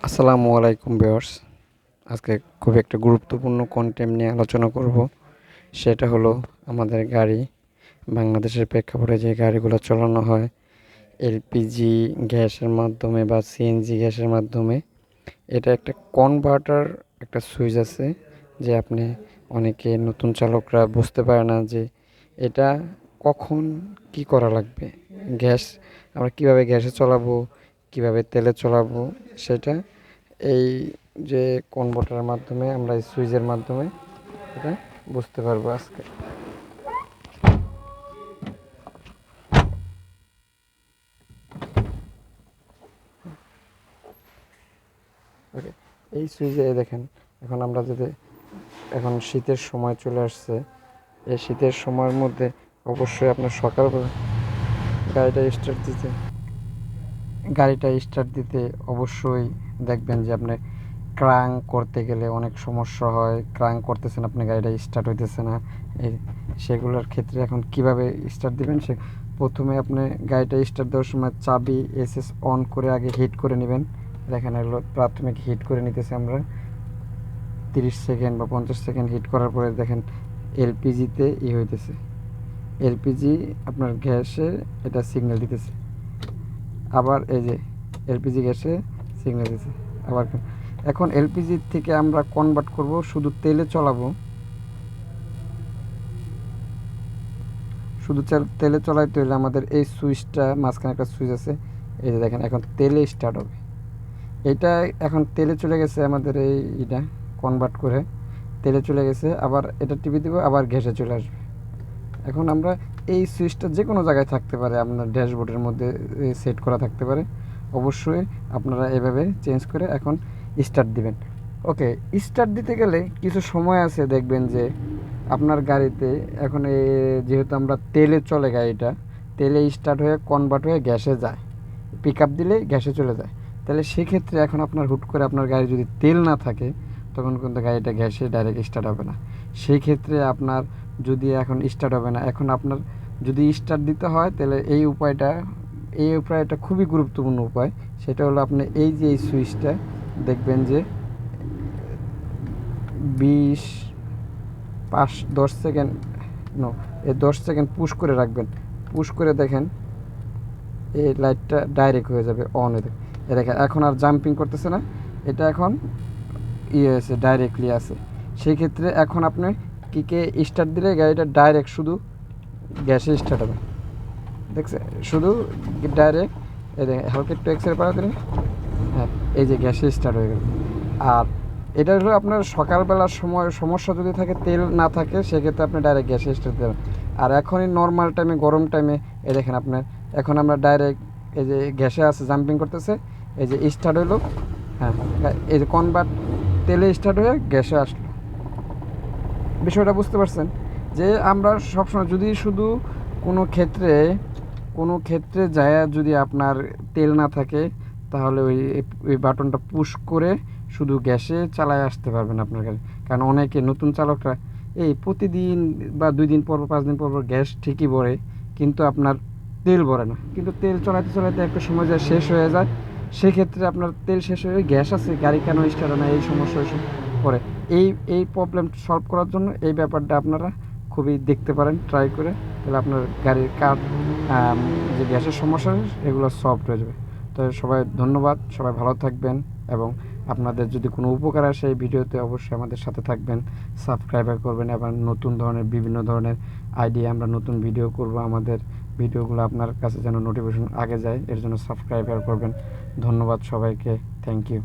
আসসালামু আলাইকুম ভিউয়ার্স। আজকে খুব একটা গুরুত্বপূর্ণ কন্টেন্ট নিয়ে আলোচনা করব। সেটা হলো আমাদের গাড়ি, বাংলাদেশের প্রেক্ষাপটে যে গাড়িগুলো চালানো হয় এলপিজি গ্যাসের মাধ্যমে বা সিএনজি গ্যাসের মাধ্যমে। এটা একটা কনভার্টার, একটা সুইচ আছে যে আপনি অনেকে নতুন চালকরা বুঝতে পারে না যে এটা কখন কি করা লাগবে। গ্যাস আমরা কিভাবে গ্যাসে চালাবো, কিভাবে তেলে চালাবো, সেটা এই যে কনভার্টারের মাধ্যমে আমরা এই সুইচের মাধ্যমে এটা বুঝতে পারবো আজকে। ওকে, এই সুইচে দেখেন, এখন আমরা যদি এখন শীতের সময় চলে আসছে, এই শীতের সময়ের মধ্যে অবশ্যই আপনার সকালবেলা গাড়িটা স্টার্ট দিতে অবশ্যই দেখবেন যে আপনি ক্রাং করতে গেলে অনেক সমস্যা হয়। ক্রাং করতেছেন আপনি, গাড়িটা স্টার্ট হইতেছে না। এই সেগুলোর ক্ষেত্রে এখন কিভাবে স্টার্ট দিবেন, সে প্রথমে আপনি গাড়িটা স্টার্ট দেওয়ার সময় চাবি এসএস অন করে আগে হিট করে নেবেন। দেখেন এগুলো প্রাথমিক হিট করে নিতেছি আমরা 30 সেকেন্ড বা 50 সেকেন্ড হিট করার পরে দেখেন এলপিজিতে হইতেছে। এলপিজি আপনার গ্যাসে এটা সিগন্যাল দিতেছে। আবার এই যে এলপিজি গ্যাসে সিগন্যাল দিতেছে আবার। এখন এলপিজি থেকে আমরা কনভার্ট করব, শুধু তেলে চলাবো। শুধু তেলে চলাইতে হলে আমাদের এই সুইচটা, মাঝখানে একটা সুইচ আছে, এই যে দেখেন এখন তেলে স্টার্ট হবে। এটা এখন তেলে চলে গেছে, আমাদের এইটা কনভার্ট করে তেলে চলে গেছে। আবার এটা টিপে দিব, আবার গ্যাসে চলে আসবে। এখন আমরা এই সুইচটা যে কোনো জায়গায় থাকতে পারে, আপনার ড্যাশবোর্ডের মধ্যে সেট করা থাকতে পারে। অবশ্যই আপনারা এভাবে চেঞ্জ করে এখন স্টার্ট দিবেন। ওকে, স্টার্ট দিতে গেলে কিছু সময় আছে, দেখবেন যে আপনার গাড়িতে এখন যেহেতু আমরা তেলে চলে, গাড়িটা তেলে স্টার্ট হয়ে কনভার্ট হয়ে গ্যাসে যায়, পিক আপ দিলে গ্যাসে চলে যায়। তাহলে সেক্ষেত্রে এখন আপনার হুট করে আপনার গাড়ি যদি তেল না থাকে, তখন কিন্তু গাড়িটা গ্যাসে ডাইরেক্ট স্টার্ট হবে না। সেই ক্ষেত্রে আপনার যদি এখন স্টার্ট হবে না, এখন আপনার যদি স্টার্ট দিতে হয়, তাহলে এই উপায়টা খুবই গুরুত্বপূর্ণ উপায়। সেটা হলো আপনি এই যে এই সুইচটা দেখবেন যে 10 সেকেন্ড এই 10 সেকেন্ড পুশ করে রাখবেন। পুশ করে দেখেন এই লাইটটা ডাইরেক্ট হয়ে যাবে অন হয়ে। দেখেন এখন আর জাম্পিং করতেছে না, এটা এখন আছে, ডাইরেক্টলি আছে। সেই ক্ষেত্রে এখন আপনি কিকে স্টার্ট দিলে গাড়িটা ডাইরেক্ট শুধু গ্যাসে স্টার্ট হবে। দেখছে, শুধু ডাইরেক্ট এই দেখেন হালকা একটু এক্সের পাওয়া দিলে, হ্যাঁ, এই যে গ্যাসে স্টার্ট হয়ে গেল। আর এটা হলো আপনার সকালবেলার সময় সমস্যা যদি থাকে, তেল না থাকে, সেক্ষেত্রে আপনি ডাইরেক্ট গ্যাসে স্টার্ট দেবেন। আর এখনই নর্মাল টাইমে, গরম টাইমে এই দেখেন আপনার এখন আমরা ডাইরেক্ট এই যে গ্যাসে আছে, জাম্পিং করতেছে, এই যে স্টার্ট হইলো। হ্যাঁ, এই যে কনভার্ট তেলে স্টার্ট হয়ে গ্যাসে আসলো। বিষয়টা বুঝতে পারছেন যে আমরা সবসময় যদি শুধু কোনো ক্ষেত্রে যায়, যদি আপনার তেল না থাকে, তাহলে ওই বাটনটা পুশ করে শুধু গ্যাসে চালায় আসতে পারবেন আপনার গাড়ি। কারণ অনেকে নতুন চালকরা এই প্রতিদিন বা 2 দিন পর 5 দিন পর গ্যাস ঠিকই ভরে, কিন্তু আপনার তেল ভরে না। কিন্তু তেল চলাইতে চলাইতে একটা সময় যায় শেষ হয়ে যায়। সেক্ষেত্রে আপনার তেল শেষ হয়ে গ্যাস আছে, গাড়ি কেন স্টার্ট হয় না, এই সমস্যা পড়ে। এই প্রবলেম সলভ করার জন্য এই ব্যাপারটা আপনারা খুবই দেখতে পারেন ট্রাই করে, তাহলে আপনার গাড়ির যে গ্যাসের সমস্যা এগুলো সলভ হয়ে যাবে। তো সবাই ধন্যবাদ, সবাই ভালো থাকবেন। এবং আপনাদের যদি কোনো উপকার আসে এই ভিডিওতে, অবশ্যই আমাদের সাথে থাকবেন, সাবস্ক্রাইবার করবেন। এবং নতুন ধরনের বিভিন্ন ধরনের আইডিয়া আমরা নতুন ভিডিও করব, আমাদের ভিডিওগুলো আপনার কাছে যেন নোটিফিকেশন আগে যায়, এর জন্য সাবস্ক্রাইবার করবেন। ধন্যবাদ সবাইকে, থ্যাংক ইউ।